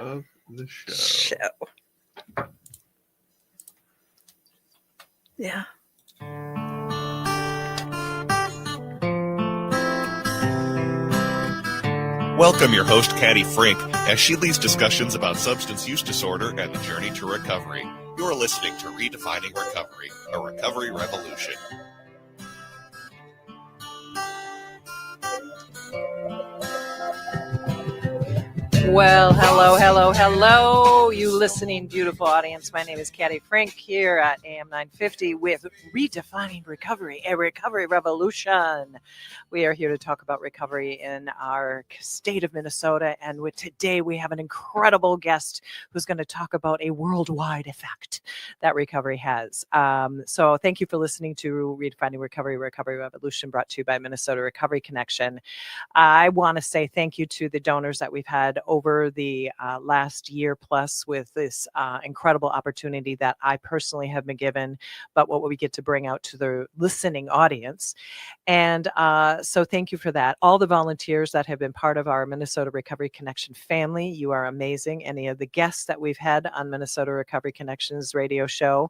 of the show. Yeah. Welcome your host, Caddy Frink, as she leads discussions about substance use disorder and the journey to recovery. You're listening to Redefining Recovery, a recovery revolution. Well, hello, you listening beautiful audience. My name is Caddy Frink here at AM 950 with Redefining Recovery, a recovery revolution. We are here to talk about recovery in our state of Minnesota. And today we have an incredible guest who's going to talk about a worldwide effect that recovery has. So thank you for listening to Redefining Recovery, Recovery Revolution, brought to you by Minnesota Recovery Connection. I want to say thank you to the donors that we've had over the last year plus with this incredible opportunity that I personally have been given, but what we get to bring out to the listening audience. And so thank you for that. All the volunteers that have been part of our Minnesota Recovery Connection family, you are amazing. Any of the guests that we've had on Minnesota Recovery Connections radio show.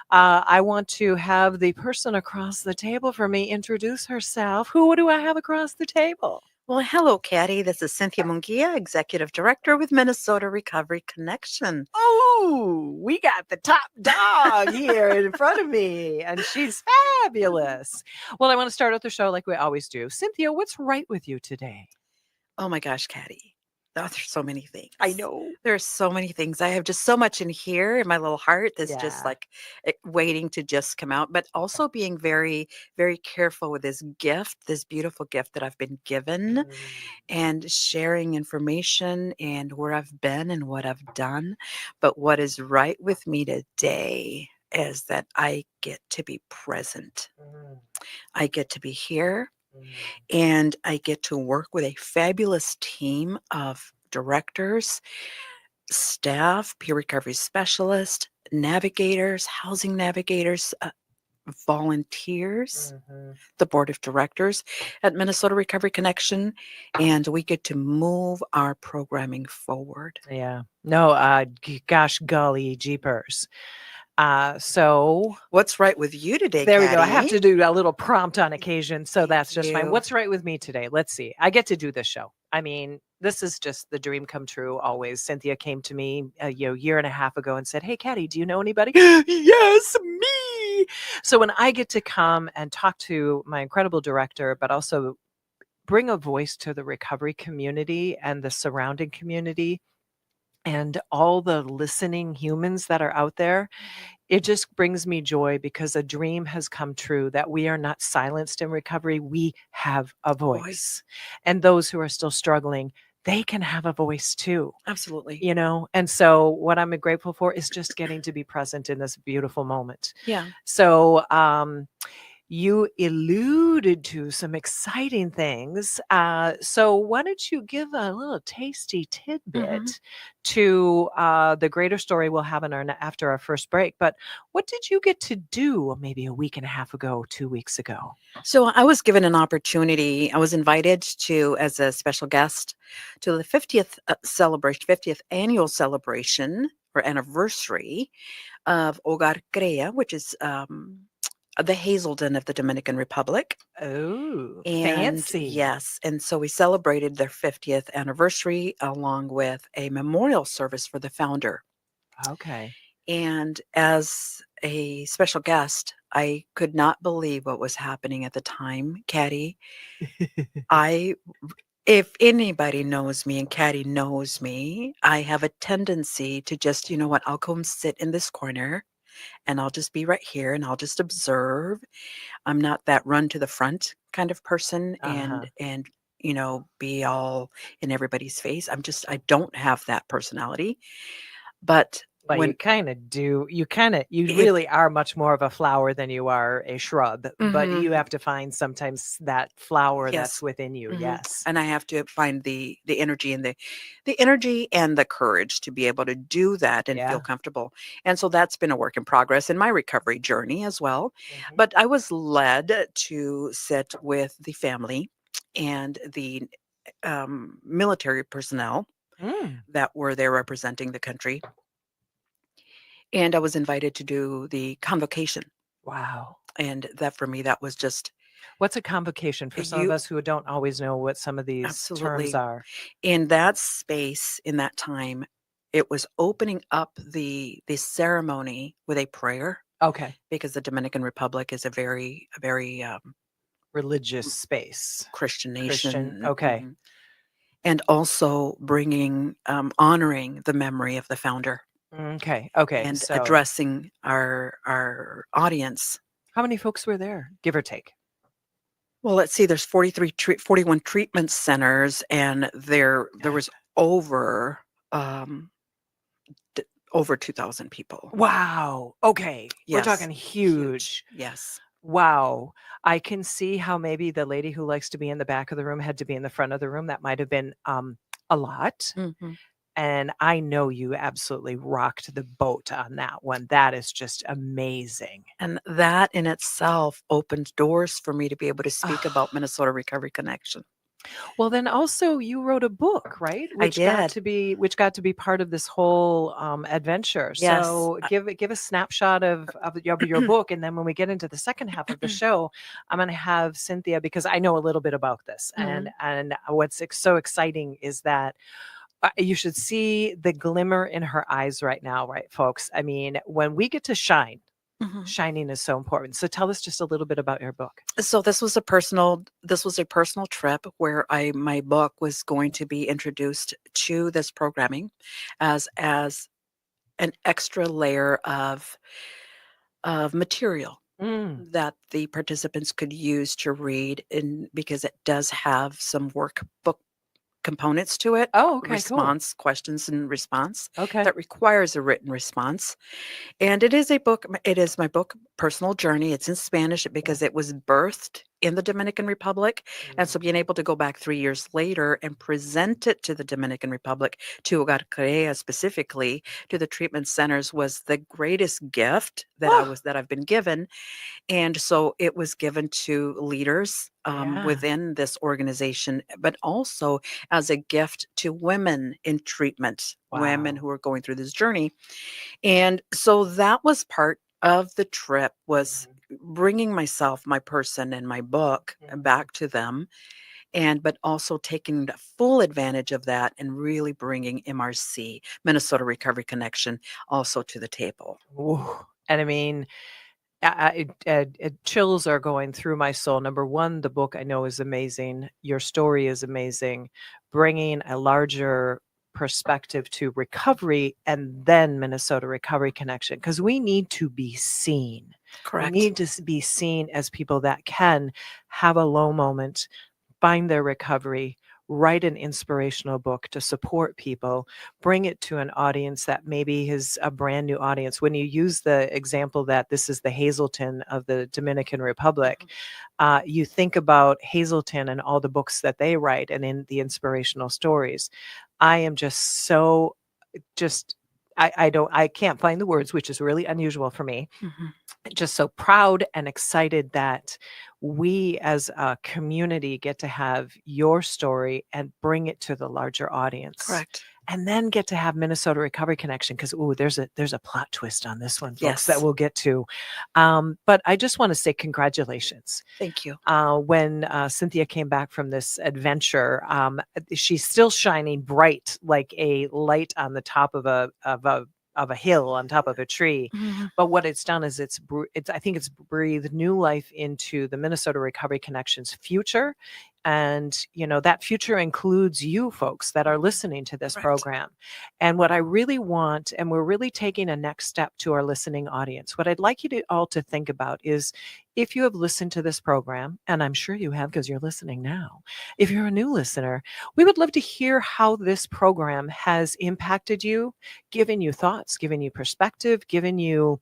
I want to have the person across the table for me introduce herself. Who do I have across the table? Well, hello, Caddy. This is Cynthia Munguia, Executive Director with Minnesota Recovery Connection. Oh, we got the top dog here in front of me, and she's fabulous. Well, I want to start out the show like we always do. Cynthia, what's right with you today? Oh my gosh, Caddy. Oh, there's so many things. I know. There's so many things. I have just so much in here in my little heart that's just like waiting to just come out, but also being very, very careful with this gift, this beautiful gift that I've been given, and sharing information and where I've been and what I've done. But what is right with me today is that I get to be present. I get to be here. And I get to work with a fabulous team of directors, staff, peer recovery specialists, navigators, housing navigators, volunteers, the board of directors at Minnesota Recovery Connection, and we get to move our programming forward. Yeah. No, gosh, golly jeepers. So what's right with you today, There Caddy? we go. I have to do a little prompt on occasion, so that's just fine. you. What's right with me today? Let's see. I get to do this show. I mean, this is just the dream come true always. Cynthia came to me a year and a half ago and said, "Hey, Caddy, do you know anybody?" Yes, me. So when I get to come and talk to my incredible director, but also bring a voice to the recovery community and the surrounding community and all the listening humans that are out there, it just brings me joy because a dream has come true that we are not silenced in recovery. We have a voice. And those who are still struggling, they can have a voice too. Absolutely. You know, and so what I'm grateful for is just getting to be present in this beautiful moment. Yeah. So, you alluded to some exciting things. So why don't you give a little tasty tidbit to the greater story we'll have in after our first break. But what did you get to do maybe a week and a half ago, 2 weeks ago? So I was given an opportunity. I was invited to, as a special guest, to the 50th celebration, 50th annual celebration or anniversary of Hogar Crea, which is the Hazelden of the Dominican Republic. Oh, And fancy. yes. And so we celebrated their 50th anniversary along with a memorial service for the founder. Okay. And as a special guest, I could not believe what was happening at the time, Caddy. If anybody knows me and Caddy knows me, I have a tendency to just, you know what, I'll come sit in this corner and I'll just be right here and I'll just observe. I'm not that run to the front kind of person and you know, be all in everybody's face. I don't have that personality. But But you kind of do. You really are much more of a flower than you are a shrub. But you have to find sometimes that flower that's within you. Yes. And I have to find the energy and the energy and the courage to be able to do that and feel comfortable. And so that's been a work in progress in my recovery journey as well. But I was led to sit with the family and the military personnel that were there representing the country. And I was invited to do the convocation. Wow. And that for me, that was just What's a convocation for some of us who don't always know what some of these terms are? In that space, in that time, it was opening up the ceremony with a prayer. Okay. Because the Dominican Republic is a very religious space. Christian nation. Christian. Okay. Mm-hmm. And also bringing, honoring the memory of the founder. Okay. And so addressing our audience. How many folks were there, give or take? Well, let's see, there's 41 treatment centers, and there was over 2,000 people. Wow. Okay. Yes. We're talking huge. Yes. Wow. I can see how maybe the lady who likes to be in the back of the room had to be in the front of the room. That might have been a lot. Mm-hmm. And I know you absolutely rocked the boat on that one. That is just amazing. And that in itself opened doors for me to be able to speak about Minnesota Recovery Connection. Well, then also you wrote a book, right? Which got to be part of this whole adventure. Yes. So give a snapshot of your book, and then when we get into the second half of the show, I'm going to have Cynthia, because I know a little bit about this, and what's so exciting is that you should see the glimmer in her eyes right now, right, folks? I mean, when we get to shine. Shining is so important. So tell us just a little bit about your book. So this was a personal trip where my book was going to be introduced to this programming as an extra layer of material that the participants could use to read, because it does have some workbook components to it. Oh, okay, response, cool. Questions and response. Okay. That requires a written response. And it is my book, Personal Journey. It's in Spanish because it was birthed in the Dominican Republic. And so being able to go back 3 years later and present it to the Dominican Republic, to Hogar Correa specifically, to the treatment centers, was the greatest gift that I've been given. And so it was given to leaders within this organization, but also as a gift to women in treatment, women who are going through this journey. And so that was part of the trip, was bringing myself, my person, and my book back to them, but also taking full advantage of that and really bringing MRC, Minnesota Recovery Connection, also to the table. Ooh. And I mean, chills are going through my soul. Number one, the book I know is amazing. Your story is amazing. Bringing a larger perspective to recovery, and then Minnesota Recovery Connection, because we need to be seen. Correct. We need to be seen as people that can have a low moment, find their recovery, write an inspirational book to support people, bring it to an audience that maybe is a brand new audience. When you use the example that this is the Hazleton of the Dominican Republic, you think about Hazleton and all the books that they write and in the inspirational stories. I am just so I can't find the words, which is really unusual for me. Just so proud and excited that we as a community get to have your story and bring it to the larger audience. Correct. And then get to have Minnesota Recovery Connection, because there's a plot twist on this one, folks, yes, that we'll get to. But I just want to say congratulations. Thank you. When Cynthia came back from this adventure, she's still shining bright like a light on the top of a hill on top of a tree. But what it's done is I think it's breathed new life into the Minnesota Recovery Connection's future. And, that future includes you folks that are listening to this program. And what I really want, and we're really taking a next step to our listening audience, what I'd like you all to think about is, if you have listened to this program, and I'm sure you have because you're listening now, if you're a new listener, we would love to hear how this program has impacted you, given you thoughts, given you perspective, given you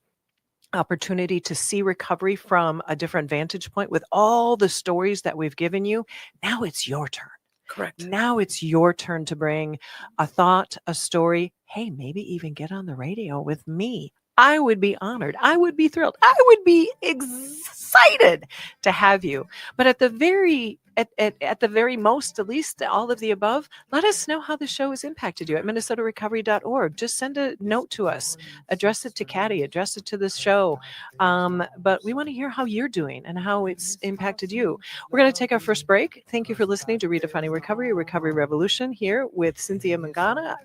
opportunity to see recovery from a different vantage point. With all the stories that we've given you, now it's your turn. Correct. Now it's your turn to bring a thought, a story. Hey, maybe even get on the radio with me. I would be honored. I would be thrilled. I would be excited to have you. But at the very at the very most, at least all of the above, let us know how the show has impacted you at minnesotarecovery.org. Just send a note to us, address it to Caddy, address it to the show. But we want to hear how you're doing and how it's impacted you. We're going to take our first break. Thank you for listening to Redefining Recovery, a Recovery Revolution here with Cynthia Munguia.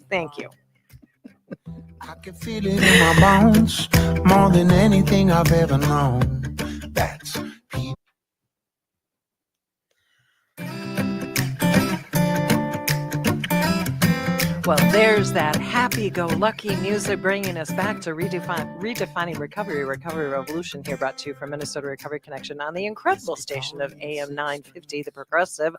Thank you. I can feel it in my bones more than anything I've ever known. That's people. Well, there's that happy-go-lucky music bringing us back to Redefining Recovery, a Recovery Revolution here, brought to you from Minnesota Recovery Connection on the incredible station of AM 950, the progressive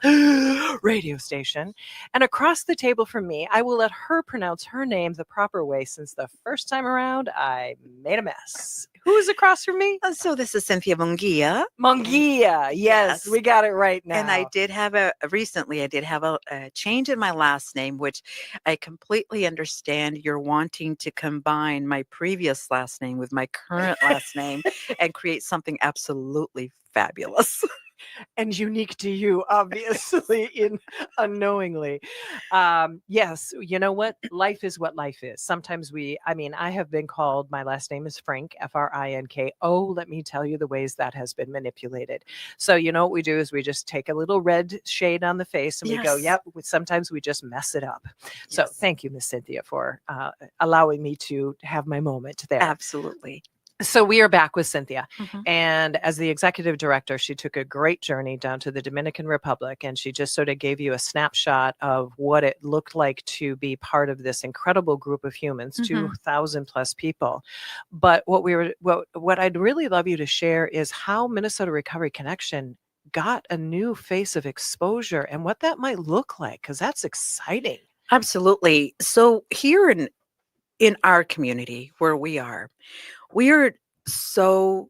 radio station. And across the table from me, I will let her pronounce her name the proper way, since the first time around I made a mess. Who's across from me? So this is Cynthia Munguia. Munguia. Yes, we got it right now. And I did have a change in my last name, which I completely understand. You're wanting to combine my previous last name with my current last name and create something absolutely fabulous. And unique to you, obviously, unknowingly. Yes, you know what? Life is what life is. Sometimes I have been called, my last name is Frink, Frink. Oh, let me tell you the ways that has been manipulated. So you know what we do is we just take a little red shade on the face and we go, yep, sometimes we just mess it up. So thank you, Miss Cynthia, for allowing me to have my moment there. Absolutely. So we are back with Cynthia. And as the executive director, she took a great journey down to the Dominican Republic, and she just sort of gave you a snapshot of what it looked like to be part of this incredible group of humans, 2,000 plus people. But what I'd really love you to share is how Minnesota Recovery Connection got a new face of exposure and what that might look like, because that's exciting. Absolutely. So here in our community where we are so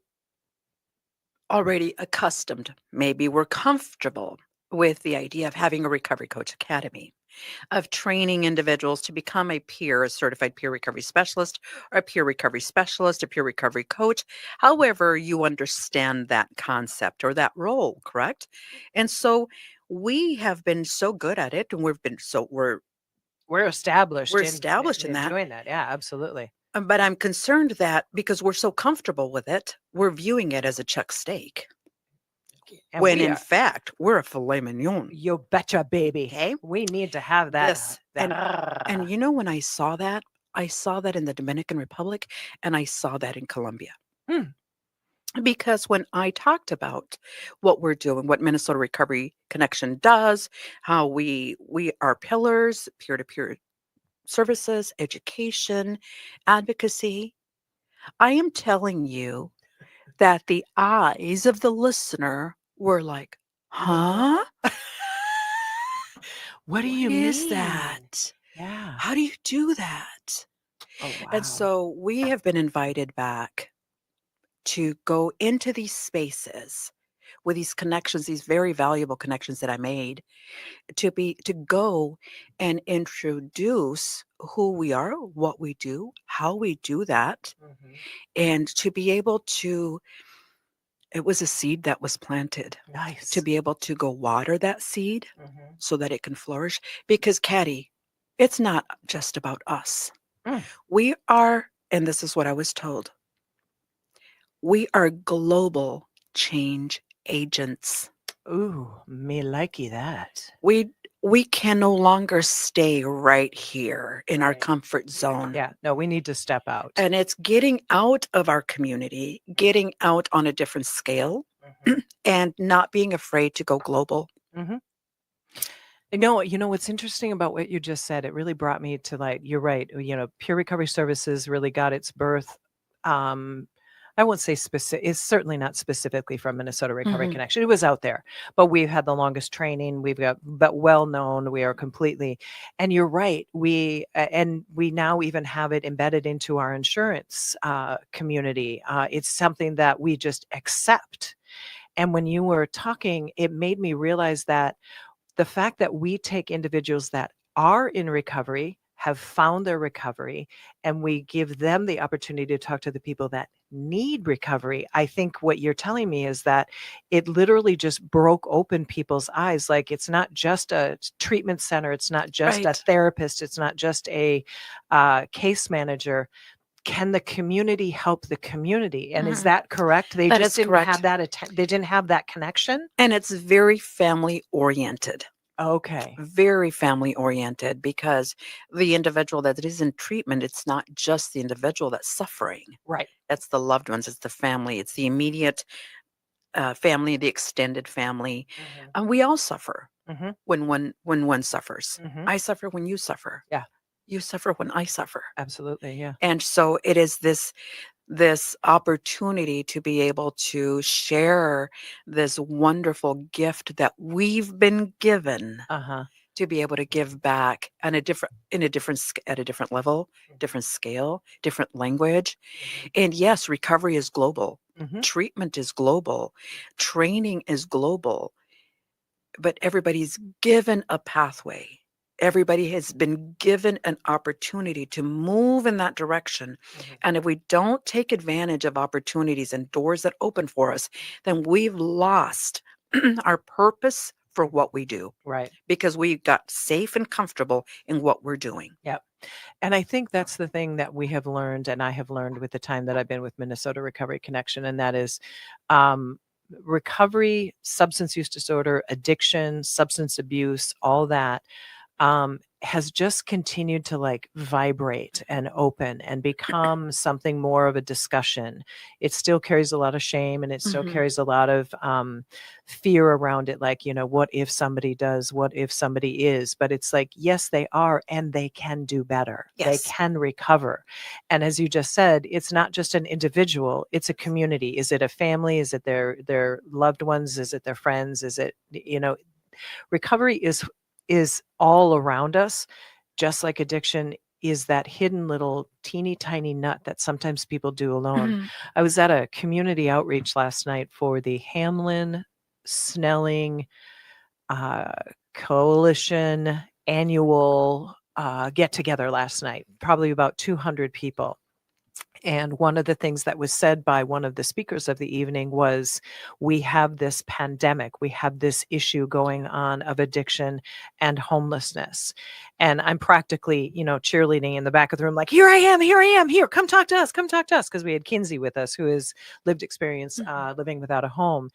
already accustomed, maybe we're comfortable with the idea of having a recovery coach academy, of training individuals to become a certified peer recovery specialist, or a peer recovery specialist, a peer recovery coach, however you understand that concept or that role, correct? And so we have been so good at it, and we're established in that. Doing that. Yeah, absolutely. But I'm concerned that because we're so comfortable with it, we're viewing it as a chuck steak. And when in fact, we're a filet mignon. You betcha, baby. Okay. We need to have that. And you know, when I saw that in the Dominican Republic, and I saw that in Colombia. Because when I talked about what we're doing, what Minnesota Recovery Connection does, how we are pillars, peer-to-peer services, education, advocacy, I am telling you that the eyes of the listener were like, huh? What do you mean? Is that? Yeah. How do you do that? Oh, wow. And so we have been invited back to go into these spaces with these connections, these very valuable connections that I made, to go and introduce who we are, what we do, how we do that, and to be able to, it was a seed that was planted. Nice. To be able to go water that seed so that it can flourish. Because Caddy, it's not just about us. We are, and this is what I was told, we are global change agents. Ooh, me likey that. We can no longer stay right here in our comfort zone. Yeah, no, we need to step out. And it's getting out of our community, getting out on a different scale, and not being afraid to go global. You know what's interesting about what you just said? It really brought me to, like, you're right. Peer recovery services really got its birth. I won't say specific. It's certainly not specifically from Minnesota Recovery Connection. It was out there, but we've had the longest training. But well known. We are completely, and you're right. We now even have it embedded into our insurance community. It's something that we just accept. And when you were talking, it made me realize that the fact that we take individuals that are in recovery, have found their recovery, and we give them the opportunity to talk to the people that need recovery. I think what you're telling me is that it literally just broke open people's eyes. Like, it's not just a treatment center, it's not just a Right. therapist, it's not just a case manager. Can the community help the community? And is Mhm. that correct? They That just is didn't correct. have that they didn't have that connection. And it's very family oriented. Okay. Very family oriented, because the individual that is in treatment, it's not just the individual that's suffering. Right. That's the loved ones, it's the family, it's the immediate family, the extended family. Mhm. And we all suffer Mhm. when one suffers. Mhm. I suffer when you suffer. Yeah. You suffer when I suffer. Absolutely. Yeah. And so it is this opportunity to be able to share this wonderful gift that we've been given, Uh-huh. to be able to give back on a different at a different level, different scale, different language. And yes, recovery is global. Mhm. Treatment is global. Training is global. But everybody's given a pathway. Everybody has been given an opportunity to move in that direction. Mhm. And if we don't take advantage of opportunities and doors that open for us, then we've lost our purpose for what we do, Right. because we got safe and comfortable in what we're doing. Yep. And I think that's the thing that we have learned, and I have learned with the time that I've been with Minnesota Recovery Connection, and that is um, recovery, substance use disorder, addiction, substance abuse, all that has just continued to like vibrate and open and become something more of a discussion. It still carries a lot of shame, and it still Mhm. carries a lot of fear around it. Like, what if somebody does? What if somebody is? But it's like, yes, they are, and they can do better. They Yes. can recover. And as you just said, it's not just an individual, it's a community. Is it a family? Is it their loved ones? Is it their friends? Is it, recovery is all around us, just like addiction is that hidden little teeny tiny nut that sometimes people do alone. Mhm. I was at a community outreach last night for the Hamlin Snelling uh, Coalition annual get together last night, probably about 200 people. And one of the things that was said by one of the speakers of the evening was, we have this pandemic, we have this issue going on of addiction and homelessness. And I'm practically, cheerleading in the back of the room, like, here I am, here, come talk to us, come talk to us. Because we had Kinsey with us, who has lived experience Mhm. living without a home.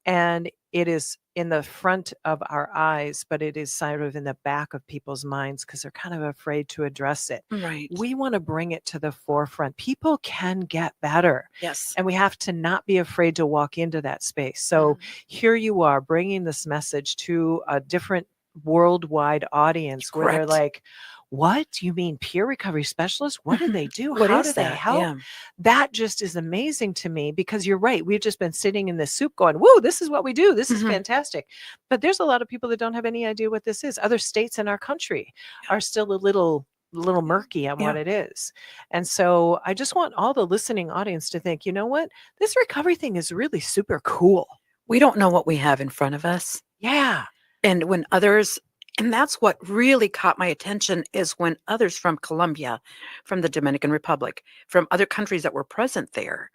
And it is in the front of our eyes, but it is sort of in the back of people's minds because they're kind of afraid to address it. Right. We want to bring it to the forefront. People can get better, Yes. and we have to not be afraid to walk into that space. So Mhm. here you are bringing this message to a different worldwide audience where they're Correct. like, what? You mean peer recovery specialists? What do Mhm. they do? What How is do they that? help? Yeah. That just is amazing to me, because you're right. We've just been sitting in this soup going, whoa, this is what we do. This is Mhm. fantastic. But there's a lot of people that don't have any idea what this is. Other states in our country Yeah. are still a little murky on what Yeah. it is. And so I just want all the listening audience to think, you know what? This recovery thing is really super cool. We don't know what we have in front of us. Yeah. And when others and that's what really caught my attention, is when others from Colombia, from the Dominican Republic, from other countries that were present there,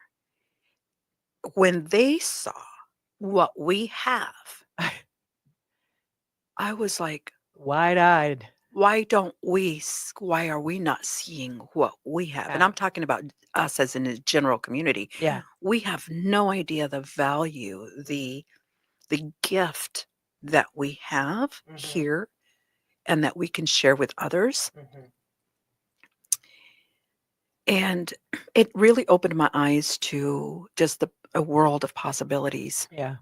when they saw what we have, I was like, Wide eyed. why are we not seeing what we have? And Yeah. I'm talking about us as in a general community. Yeah. We have no idea the value, the gift that we have Mhm. here and that we can share with others. Mhm. And it really opened my eyes to just a world of possibilities. Yeah.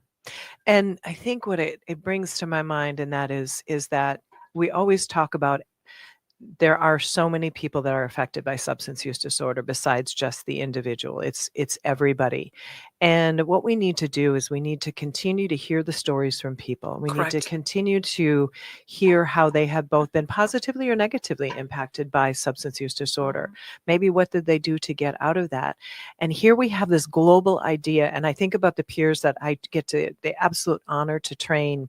And I think what it brings to my mind, and that is that we always talk about, there are so many people that are affected by substance use disorder besides just the individual. It's everybody. And what we need to do is we need to continue to hear the stories from people. We need to Correct. continue to hear how they have both been positively or negatively impacted by substance use disorder. Maybe what did they do to get out of that? And here we have this global idea. And I think about the peers that I get to the absolute honor to train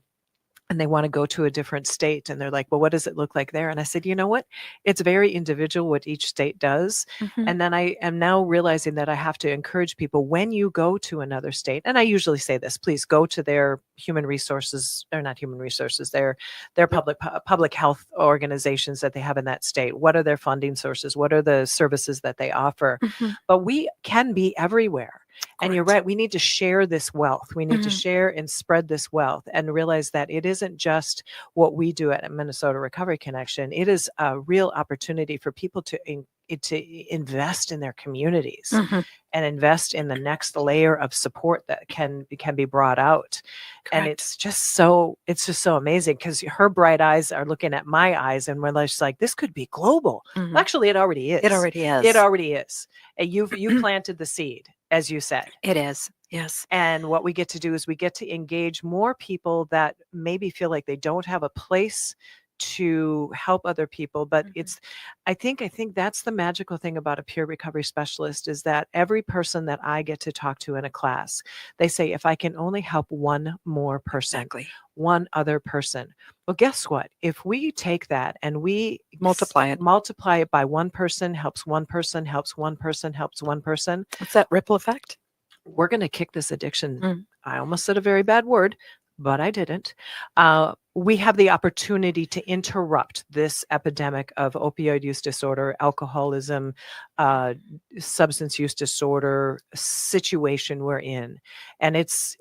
and they want to go to a different state, and they're like, well, what does it look like there? And I said, you know what, it's very individual what each state does. Mhm. And then I am now realizing that I have to encourage people, when you go to another state, and I usually say this, please go to their human resources, or not human resources, their public health organizations that they have in that state. What are their funding sources? What are the services that they offer? Mhm. But we can be everywhere. And you're Correct. right. We need to share this wealth. We need to Mhm. share and spread this wealth, and realize that it isn't just what we do at Minnesota Recovery Connection. It is a real opportunity for people to invest in their communities Mhm. and invest in the next layer of support that can be brought out. And Correct. it's just so amazing, because her bright eyes are looking at my eyes, and we're just like, this could be global. Mhm. Actually, it already is. It already It is. already is. And you planted the seed, as you said. It is. Yes. And what we get to do is we get to engage more people that maybe feel like they don't have a place to help other people. But Mhm. I think that's the magical thing about a peer recovery specialist, is that every person that I get to talk to in a class, they say, if I can only help one more person, Exactly. one other person. Well, guess what? If we take that and we Multiply it. multiply it by one person, helps one person, helps one person, helps one person, What's that ripple effect? we're going to kick this addiction. Mm. I almost said a very bad word, but I didn't. We have the opportunity to interrupt this epidemic of opioid use disorder, alcoholism, substance use disorder situation we're in. And it's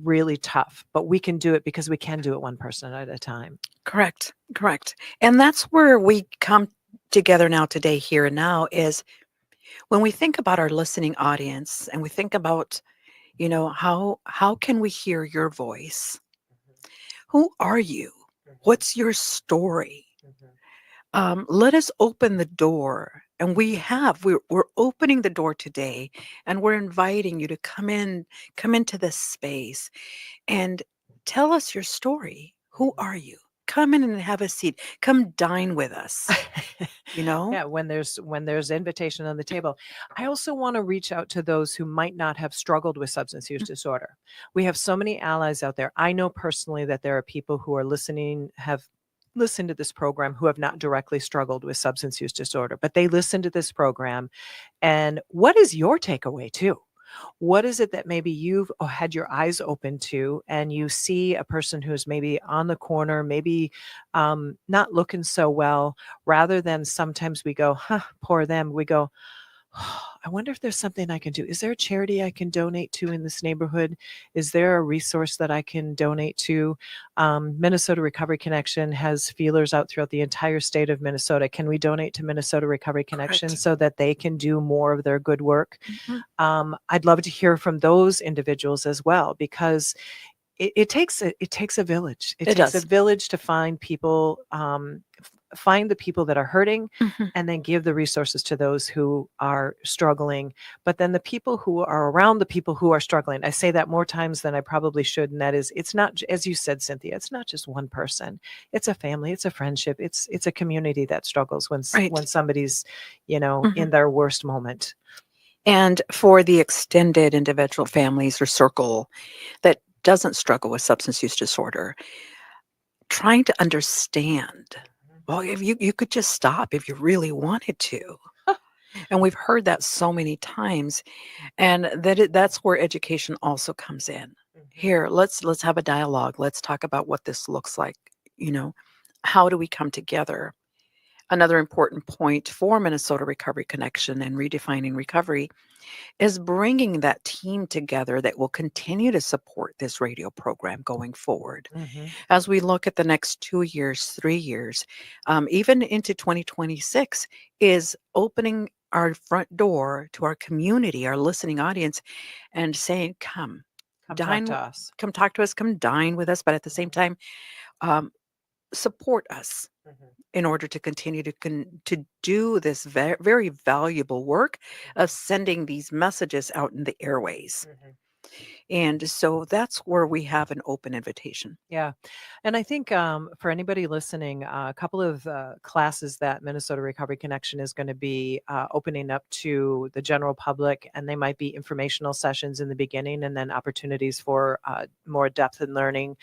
really tough, but we can do it, because we can do it one person at a time. Correct. Correct. And that's where we come together now today, here and now, is when we think about our listening audience, and we think about, how can we hear your voice? Who are you? What's your story? Let us open the door. And we're opening the door today, and we're inviting you to come into this space and tell us your story. Who are you? Come in and have a seat. Come dine with us. Yeah, when there's invitation on the table. I also want to reach out to those who might not have struggled with substance use disorder. We have so many allies out there. I know personally that there are people who are listening, have listened to this program, who have not directly struggled with substance use disorder, but they listen to this program. And what is your takeaway too? What is it that maybe you've had your eyes open to, and you see a person who's maybe on the corner, maybe not looking so well, rather than sometimes we go, huh, poor them. We go, oh, I wonder if there's something I can do. Is there a charity I can donate to in this neighborhood? Is there a resource that I can donate to? Minnesota Recovery Connection has feelers out throughout the entire state of Minnesota. Can we donate to Minnesota Recovery Connection Correct. so that they can do more of their good work? Mhm. I'd love to hear from those individuals as well, because it takes a village. It It takes a does. village to find people, find the people that are hurting, Mhm. and then give the resources to those who are struggling. But then the people who are around the people who are struggling, I say that more times than I probably should, and that is, it's not, as you said, Cynthia, it's not just one person. It's a family, it's a friendship, it's a community that struggles when Right. somebody's, Mhm. in their worst moment. And for the extended individual families or circle that doesn't struggle with substance use disorder, trying to understand. Well, if you could just stop if you really wanted to. And we've heard that so many times, and that's where education also comes in. Here, let's have a dialogue. Let's talk about what this looks like. You know, how do we come together? Another important point for Minnesota Recovery Connection and Redefining Recovery is bringing that team together that will continue to support this radio program going forward. Mhm. As we look at the next 2 years, 3 years, even into 2026, is opening our front door to our community, our listening audience, and saying, come, Come talk dine, to us. come talk to us, come dine with us, but at the same time, um, support us in order to continue to do this very valuable work of sending these messages out in the airways. And so that's where we have an open invitation. Yeah. And I think for anybody listening, a couple of classes that Minnesota Recovery Connection is going to be opening up to the general public, and they might be informational sessions in the beginning and then opportunities for more depth in learning.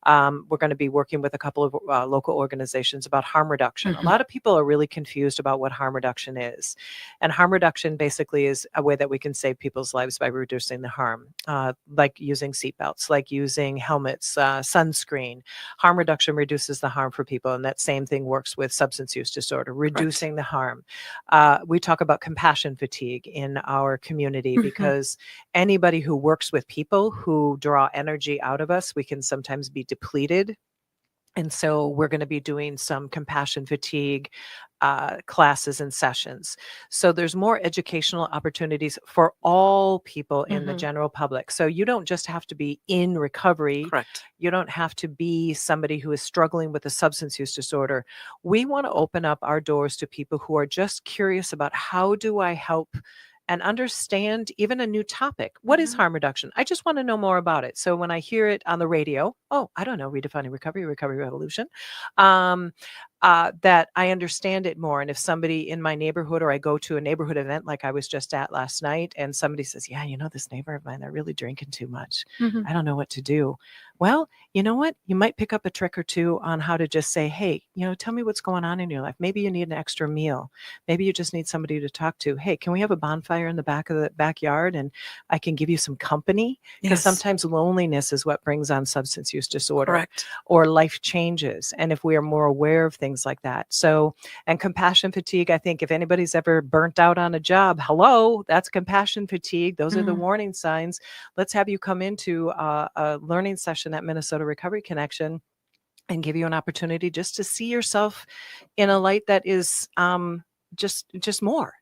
We're going to be working with a couple of local organizations about harm reduction. A lot of people are really confused about what harm reduction is. And harm reduction basically is a way that we can save people's lives by reducing the harm, like using seatbelts, like using helmets, sunscreen. Harm reduction reduces the harm for people. And that same thing works with substance use disorder, reducing the harm. We talk about compassion fatigue in our community because anybody who works with people who draw energy out of us, we can sometimes be depleted. And so we're going to be doing some compassion fatigue classes and sessions. So there's more educational opportunities for all people in the general public. So you don't just have to be in recovery. Correct. You don't have to be somebody who is struggling with a substance use disorder. We want to open up our doors to people who are just curious about how do I help and understand even a new topic. What is harm reduction? I just want to know more about it. So when I hear it on the radio, I don't know, Redefining Recovery, Recovery Revolution, that I understand it more. And if somebody in my neighborhood, or I go to a neighborhood event like I was just at last night, and somebody says, yeah, this neighbor of mine, they're really drinking too much. I don't know what to do. Well, you know what? You might pick up a trick or two on how to just say, hey, tell me what's going on in your life. Maybe you need an extra meal. Maybe you just need somebody to talk to. Hey, can we have a bonfire in the back of the backyard and I can give you some company? Because sometimes loneliness is what brings on substance use disorder or life changes. And if we are more aware of things like that. So, and compassion fatigue, I think if anybody's ever burnt out on a job, hello, that's compassion fatigue. Those are the warning signs. Let's have you come into a learning session at Minnesota Recovery Connection and give you an opportunity just to see yourself in a light that is just more,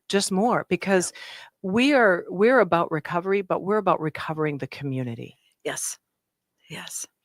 because we're about recovery, but we're about recovering the community. Yes.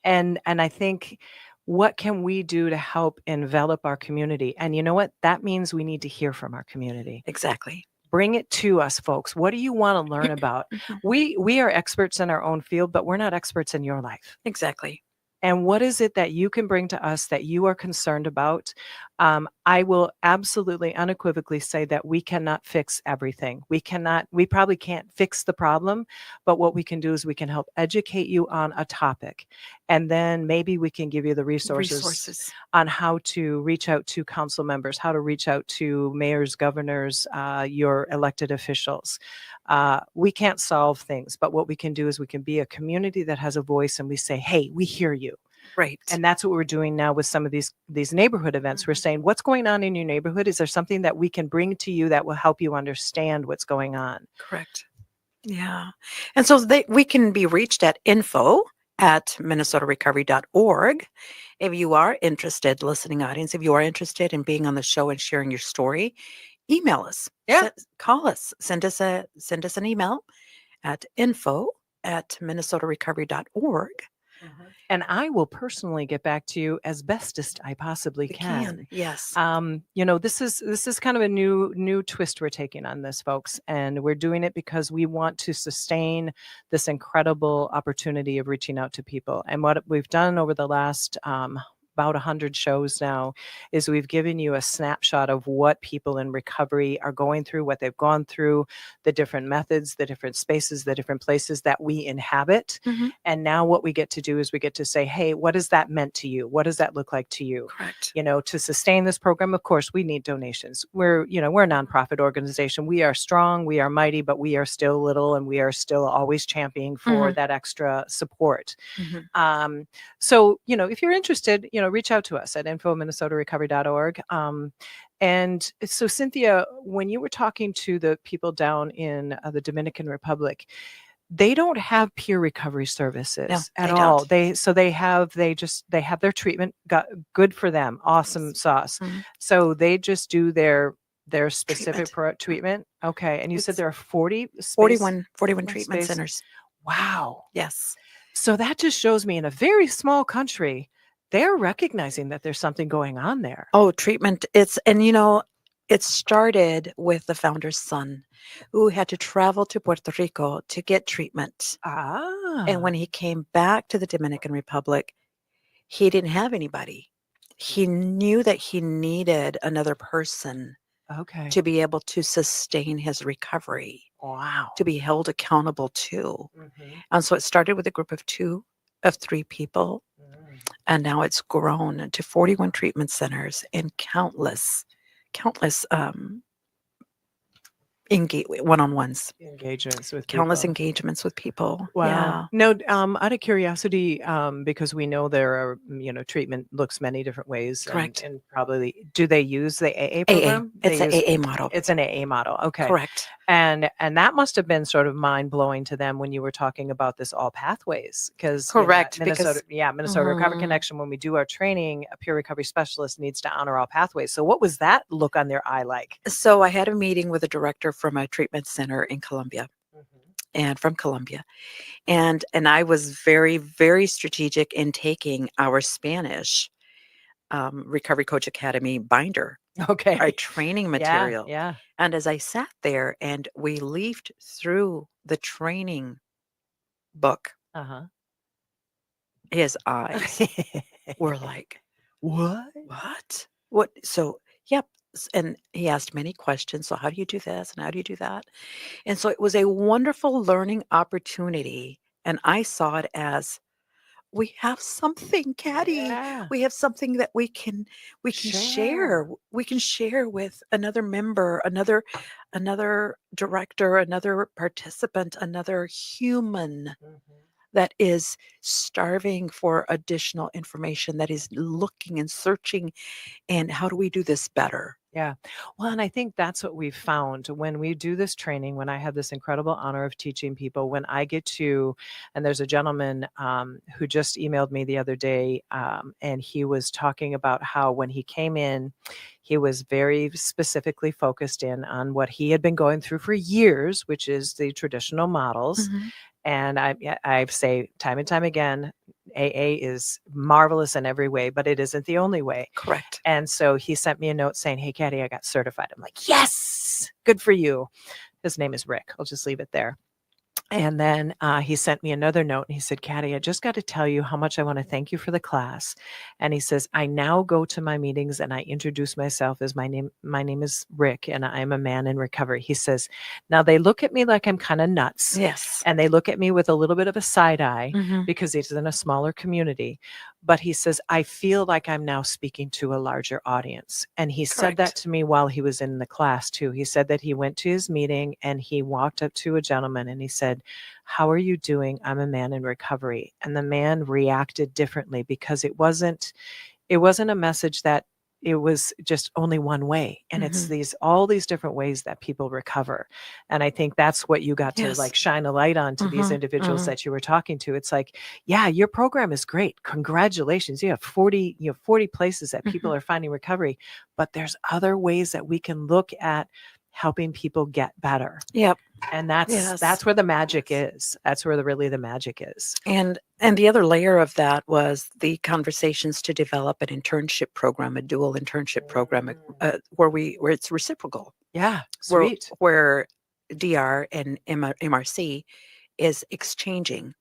And I think, what can we do to help envelop our community? And you know what? That means we need to hear from our community. Exactly. Bring it to us, folks. What do you want to learn about? We are experts in our own field, but we're not experts in your life. Exactly. And what is it that you can bring to us that you are concerned about? I will absolutely unequivocally say that we cannot fix everything. We probably can't fix the problem, but what we can do is we can help educate you on a topic. And then maybe we can give you the resources on how to reach out to council members, how to reach out to mayors, governors, your elected officials. We can't solve things, but what we can do is we can be a community that has a voice, and we say, hey, we hear you. Right. And that's what we're doing now with some of these neighborhood events. We're saying, what's going on in your neighborhood? Is there something that we can bring to you that will help you understand what's going on? Correct. Yeah. And so we can be reached at info@minnesotarecovery.org. If you are interested, listening audience, if you are interested in being on the show and sharing your story, email us. Yeah. Call us. Send us an email at info@minnesotarecovery.org. And I will personally get back to you as best as I possibly can. Yes. This is kind of a new twist we're taking on this, folks, and we're doing it because we want to sustain this incredible opportunity of reaching out to people. And what we've done over the last about 100 shows now is we've given you a snapshot of what people in recovery are going through, what they've gone through, the different methods, the different spaces, the different places that we inhabit. And now what we get to do is we get to say, hey, what has that meant to you? What does that look like to you? Correct. To sustain this program, of course, we need donations. We're a nonprofit organization. We are strong, we are mighty, but we are still little, and we are still always championing for that extra support. So, if you're interested, reach out to us at info@minnesotarecovery.org. And so, Cynthia, when you were talking to the people down in the Dominican Republic, they don't have peer recovery services at all. They have their treatment. Good for them. Awesome sauce. So they just do their specific treatment. Okay. And you said there are 41 treatment centers. Wow. Yes. So that just shows me in a very small country, they're recognizing that there's something going on there. Oh, treatment. It started with the founder's son, who had to travel to Puerto Rico to get treatment. And when he came back to the Dominican Republic, he didn't have anybody. He knew that he needed another person Okay. to be able to sustain his recovery, Wow. to be held accountable to. Mhm. And so it started with a group of 3 people, and now it's grown to 41 treatment centers and countless one-on-ones, Engagements with countless people. engagements with people. Wow. Yeah, No, out of curiosity, because we know there are, treatment looks many different ways. correct. And probably, do they use the AA AA. program? It's They an use, AA model. it's an AA model. Okay. Correct. And that must have been sort of mind blowing to them when you were talking about this all pathways, because Correct, Minnesota, because Minnesota Recovery Mhm. Connection, when we do our training, a peer recovery specialist needs to honor all pathways. So what was that look on their eye like? So I had a meeting with a director from a treatment center in Colombia, and from Colombia. And I was very, very strategic in taking our Spanish Recovery Coach Academy binder, Okay. our training material. Yeah. And as I sat there and we leafed through the training book, Uh-huh. his eyes were like, What? what? What? So, yep. And he asked many questions. So, how do you do this? And how do you do that? And so it was a wonderful learning opportunity. And I saw it as, we have something, Caddy. Yeah. We have something that we can share. We can share with another member, another director, another participant, another human that is starving for additional information, that is looking and searching. And how do we do this better? Yeah. Well, and I think that's what we've found when we do this training, when I have this incredible honor of teaching people, when I get to, and there's a gentleman who just emailed me the other day, and he was talking about how when he came in, he was very specifically focused in on what he had been going through for years, which is the traditional models. Mhm. And I say time and time again, AA is marvelous in every way, but it isn't the only way. Correct. And so he sent me a note saying, "Hey, Caddy, I got certified." I'm like, "Yes, good for you." His name is Rick. I'll just leave it there. And then he sent me another note and he said, "Caddy, I just got to tell you how much I want to thank you for the class." And he says, "I now go to my meetings and I introduce myself as my name is Rick and I'm a man in recovery." He says, "Now they look at me like I'm kind of nuts." Yes. And they look at me with a little bit of a side eye Mhm. because he's in a smaller community. But he says, "I feel like I'm now speaking to a larger audience." And he said that Correct. to me while he was in the class too. He said that he went to his meeting and he walked up to a gentleman and he said, "How are you doing? I'm a man in recovery." And the man reacted differently because it wasn't a message that it was just only one way. And it's Mhm. all these different ways that people recover. And I think that's what you got to Yes. like shine a light on to these Mhm. individuals Mhm. that you were talking to. It's like, yeah, your program is great. Congratulations. You have 40 places that people Mhm. are finding recovery, but there's other ways that we can look at helping people get better. Yep. And that's Yes. where the magic is. That's where really the magic is. And the other layer of that was the conversations to develop an internship program, a dual internship program, where it's reciprocal, Yeah, where sweet. DR and MRC is exchanging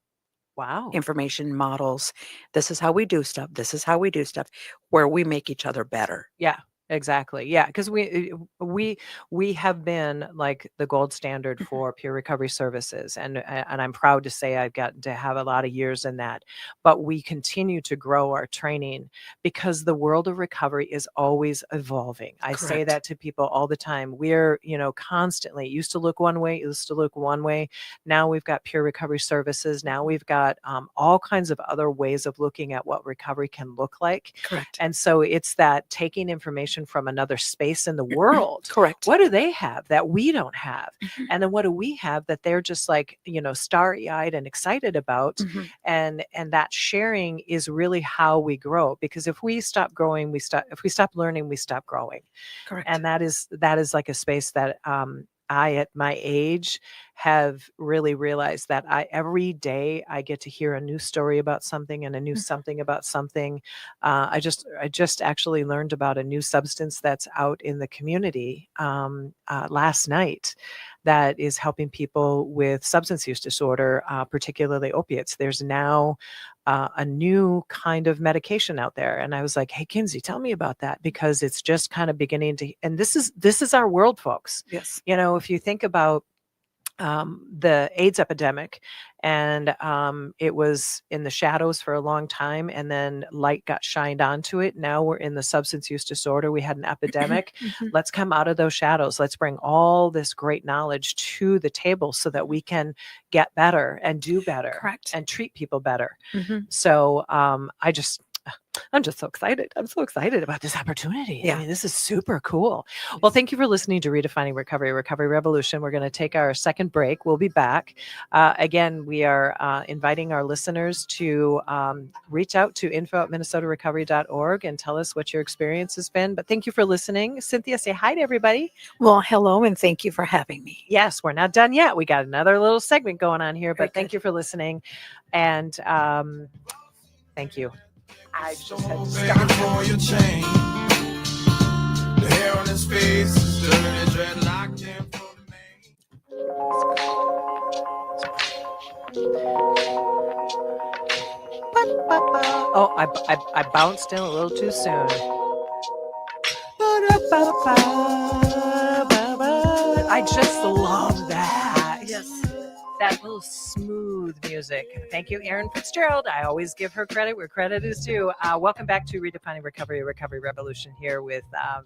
Wow. information models. This is how we do stuff. This is how we do stuff, where we make each other better. Yeah, exactly. Yeah, because we have been like the gold standard Mhm. for peer recovery services, and I'm proud to say I've gotten to have a lot of years in that. But we continue to grow our training because the world of recovery is always evolving. I say Correct. that to people all the time. We're constantly, it used to look one way, it used to look one way. Now we've got peer recovery services. Now we've got all kinds of other ways of looking at what recovery can look like. Correct. And so it's that taking information from another space in the world. Correct. What do they have that we don't have? Mhm. And then what do we have that they're just like, starry-eyed and excited about? Mhm. And that sharing is really how we grow. Because if we stop growing, if we stop learning, we stop growing. Correct. And that is like a space that I, at my age, have really realized that every day I get to hear a new story about something and a new something about something. I just actually learned about a new substance that's out in the community last night that is helping people with substance use disorder, particularly opiates. There's now a new kind of medication out there, and I was like, "Hey, Kinsey, tell me about that," because it's just kind of beginning to. And this is our world, folks. Yes. If you think about the AIDS epidemic, and it was in the shadows for a long time, and then light got shined onto it. Now we're in the substance use disorder. We had an epidemic. Let's come out of those shadows. Let's bring all this great knowledge to the table so that we can get better and do better. Correct. And treat people better. So I'm just so excited. I'm so excited about this opportunity. Yeah. I mean, this is super cool. Well, thank you for listening to Redefining Recovery, Recovery Revolution. We're going to take our second break. We'll be back. Again, we are inviting our listeners to reach out to info@minnesotarecovery.org and tell us what your experience has been. But thank you for listening. Cynthia, say hi to everybody. Well, hello, and thank you for having me. Yes, we're not done yet. We got another little segment going on here, Very but thank good. you for listening. And thank you. I just had to stop. Begging for your change. The hair on his face is dirty, dreadlocked in for the man. Oh, I bounced in a little too soon. I just love that. Yes. That little smooth music. Thank you, Erin Fitzgerald. I always give her credit where credit is due. Welcome back to Redefining Recovery, Recovery Revolution, here with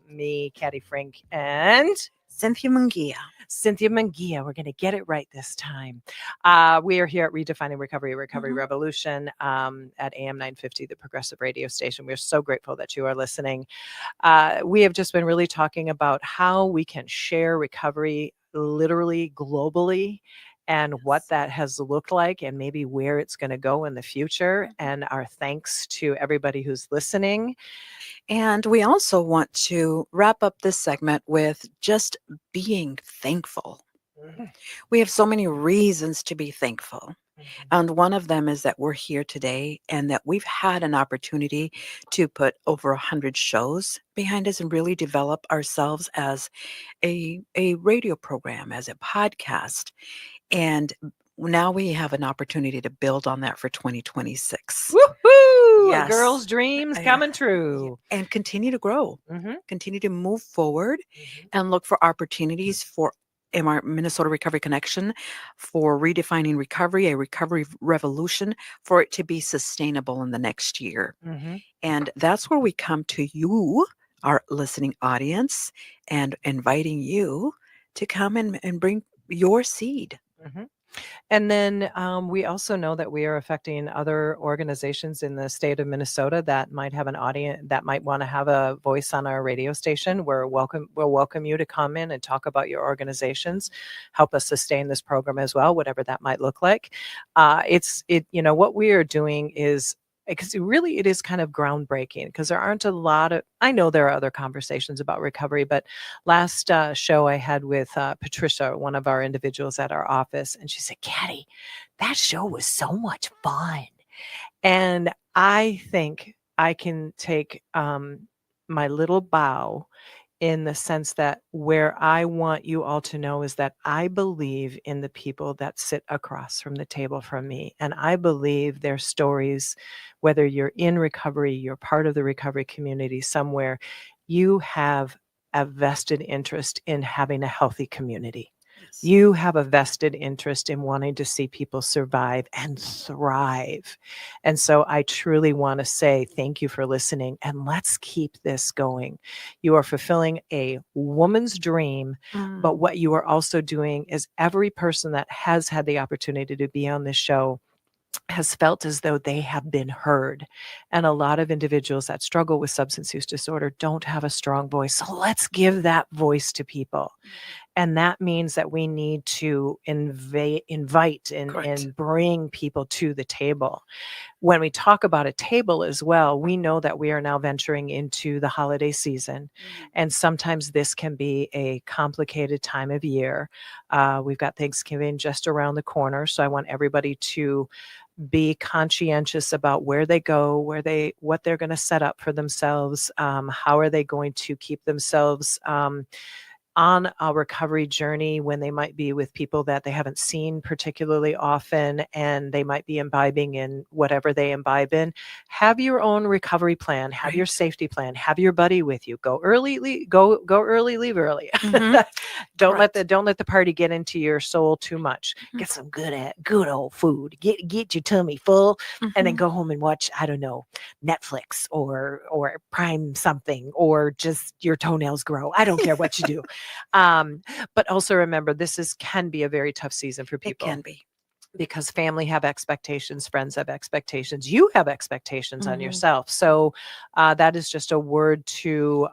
me, Caddy Frink, and Cynthia Munguia. Cynthia Munguia. We're going to get it right this time. We are here at Redefining Recovery, Recovery Revolution at AM 950, the progressive radio station. We're so grateful that you are listening. We have just been really talking about how we can share recovery literally globally, and what that has looked like, and maybe where it's going to go in the future. And our thanks to everybody who's listening. And we also want to wrap up this segment with just being thankful. We have so many reasons to be thankful. And one of them is that we're here today, and that we've had an opportunity to put over 100 shows behind us and really develop ourselves as a radio program, as a podcast. And now we have an opportunity to build on that for 2026. Woohoo! Yes. A girl's dreams coming true. And continue to grow, continue to move forward, and look for opportunities for our Minnesota Recovery Connection, for redefining recovery, a recovery revolution, for it to be sustainable in the next year. And that's where we come to you, our listening audience, and inviting you to come and bring your seed. And then we also know that we are affecting other organizations in the state of Minnesota that might have an audience, that might want to have a voice on our radio station. We'll welcome you to come in and talk about your organizations, help us sustain this program as well, whatever that might look like. What we are doing is, because it is kind of groundbreaking, because there aren't a lot of, I know there are other conversations about recovery, but last show I had with Patricia, one of our individuals at our office, and she said, Caddy, that show was so much fun. And I think I can take my little bow in the sense that where I want you all to know is that I believe in the people that sit across from the table from me. And I believe their stories, whether you're in recovery, you're part of the recovery community somewhere, you have a vested interest in having a healthy community. You have a vested interest in wanting to see people survive and thrive. And so I truly want to say thank you for listening, and let's keep this going. You are fulfilling a woman's dream, but what you are also doing is every person that has had the opportunity to be on this show has felt as though they have been heard. And a lot of individuals that struggle with substance use disorder don't have a strong voice. So let's give that voice to people. And that means that we need to invite Correct. and bring people to the table. When we talk about a table as well, we know that we are now venturing into the holiday season. And sometimes this can be a complicated time of year. We've got Thanksgiving just around the corner. So I want everybody to be conscientious about where they go, what they're going to set up for themselves, how are they going to keep themselves on a recovery journey when they might be with people that they haven't seen particularly often, and they might be imbibing in whatever they imbibe in. Have your own recovery plan, have your safety plan, have your buddy with you. Go early, go early, leave early. Don't let the party get into your soul too much. Get some good old food. Get your tummy full, and then go home and watch, I don't know, Netflix or Prime something, or just your toenails grow. I don't care what you do. But also remember, can be a very tough season for people. It can be. Because family have expectations, friends have expectations, you have expectations on yourself. So that is just a word to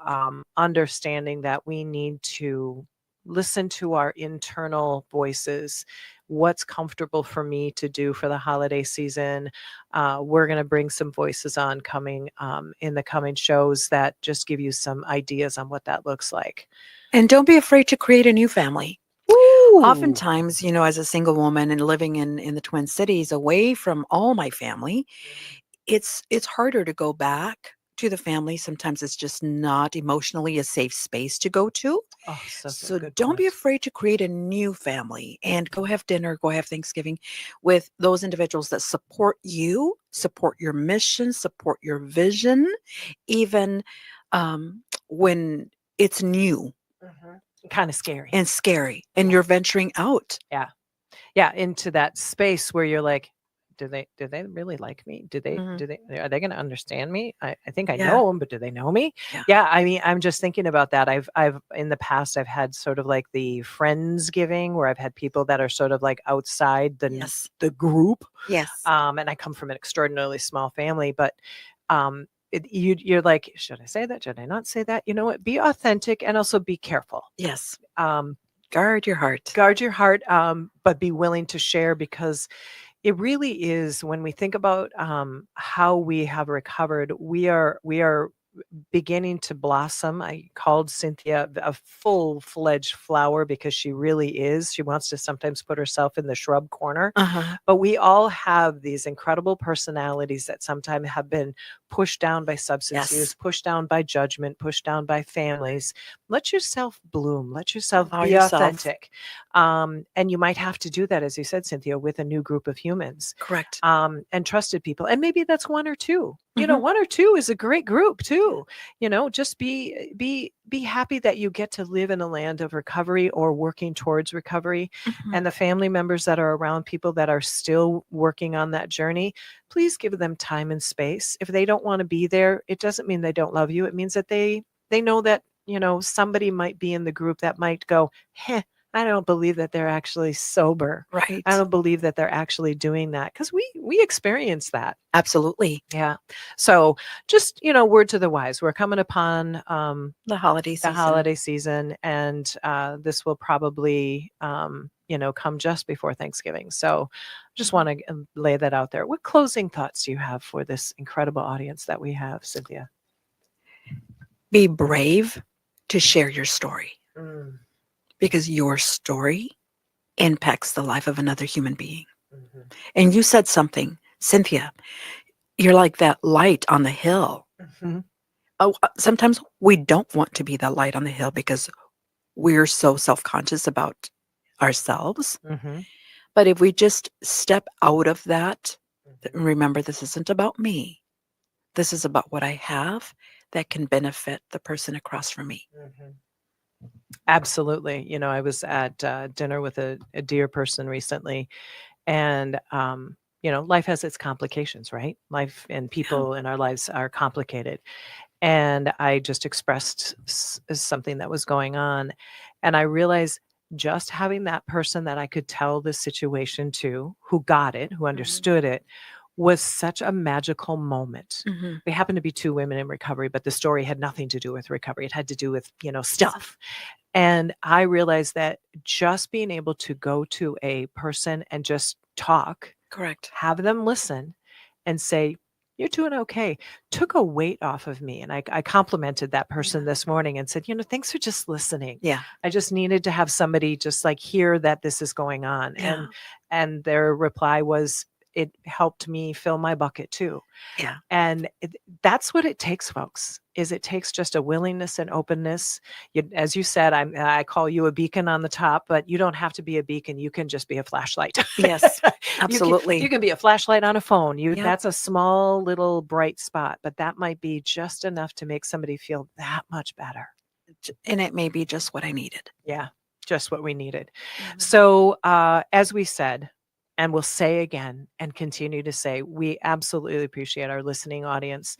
understanding that we need to listen to our internal voices. What's comfortable for me to do for the holiday season? We're going to bring some voices on coming in the coming shows that just give you some ideas on what that looks like. And don't be afraid to create a new family. Ooh. Oftentimes, as a single woman and living in the Twin Cities away from all my family, it's harder to go back to the family. Sometimes it's just not emotionally a safe space to go to. Oh, so don't be afraid to create a new family and go have dinner, go have Thanksgiving with those individuals that support you, support your mission, support your vision, even when it's new. Kind of scary. And you're venturing out. Yeah, into that space where you're like, do they really like me? Are they going to understand me? I think I know them, but do they know me? Yeah, I mean, I'm just thinking about that. I've in the past, I've had sort of like the Friendsgiving where I've had people that are sort of like outside the group. Yes. And I come from an extraordinarily small family, but you're like, should I say that? Should I not say that? You know what? Be authentic and also be careful. Yes. Guard your heart. But be willing to share, because it really is, when we think about how we have recovered, we are beginning to blossom. I called Cynthia a full-fledged flower because she really is. She wants to sometimes put herself in the shrub corner. But we all have these incredible personalities that sometimes have been pushed down by substance use, pushed down by judgment, pushed down by families. Let yourself bloom. Let yourself be authentic. And you might have to do that, as you said, Cynthia, with a new group of humans. Correct. And trusted people. And maybe that's one or two. One or two is a great group too. Just be happy that you get to live in a land of recovery or working towards recovery. And the family members that are around people that are still working on that journey, please give them time and space. If they don't want to be there, it doesn't mean they don't love you. It means that they know that, somebody might be in the group that might go, I don't believe that they're actually sober. Right. I don't believe that they're actually doing that, because we experience that. Absolutely. Yeah. So just, word to the wise, we're coming upon the holiday season, and this will probably, come just before Thanksgiving. So just want to lay that out there. What closing thoughts do you have for this incredible audience that we have, Cynthia? Be brave to share your story. Because your story impacts the life of another human being. And you said something, Cynthia, you're like that light on the hill. Sometimes we don't want to be that light on the hill because we're so self-conscious about ourselves. But if we just step out of that, remember, this isn't about me. This is about what I have that can benefit the person across from me. Absolutely. I was at dinner with a dear person recently, and, life has its complications, right? Life and people in our lives are complicated. And I just expressed something that was going on. And I realized just having that person that I could tell the situation to, who got it, who understood it, was such a magical moment. Mhm. We happened to be two women in recovery, but the story had nothing to do with recovery. It had to do with, stuff. And I realized that just being able to go to a person and just talk, Correct. have them listen and say, "You're doing okay," took a weight off of me. And I complimented that person this morning and said, thanks for just listening. Yeah. I just needed to have somebody just like hear that this is going on. Yeah. And their reply was, it helped me fill my bucket too. Yeah. And that's what it takes, folks, is it takes just a willingness and openness. As you said, I call you a beacon on the top, but you don't have to be a beacon. You can just be a flashlight. Yes, absolutely. You can be a flashlight on a phone. Yep. That's a small little bright spot, but that might be just enough to make somebody feel that much better. And it may be just what I needed. Yeah, just what we needed. Mhm. So as we said, and we'll say again and continue to say, we absolutely appreciate our listening audience.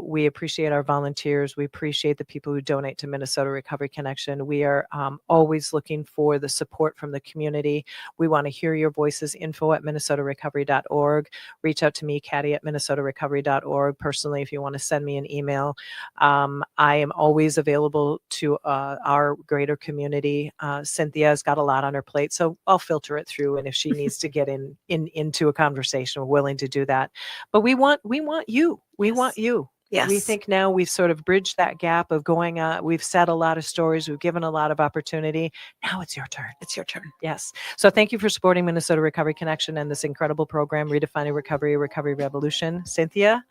We appreciate our volunteers. We appreciate the people who donate to Minnesota Recovery Connection. We are always looking for the support from the community. We want to hear your voices. info@minnesotarecovery.org. Reach out to me, Caddy, at minnesotarecovery.org. Personally, if you want to send me an email, I am always available to our greater community. Cynthia's got a lot on her plate, so I'll filter it through. And if she needs to get into a conversation, we're willing to do that. But we want you. We Yes. want you. Yes. We think now we've sort of bridged that gap of going we've said a lot of stories. We've given a lot of opportunity. Now it's your turn. It's your turn. Yes. So thank you for supporting Minnesota Recovery Connection and this incredible program, Redefining Recovery, Recovery Revolution. Cynthia,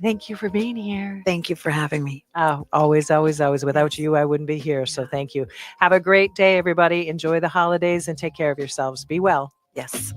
thank you for being here. Thank you for having me. Oh, always, always, always. Without you, I wouldn't be here. So thank you. Have a great day, everybody. Enjoy the holidays and take care of yourselves. Be well. Yes.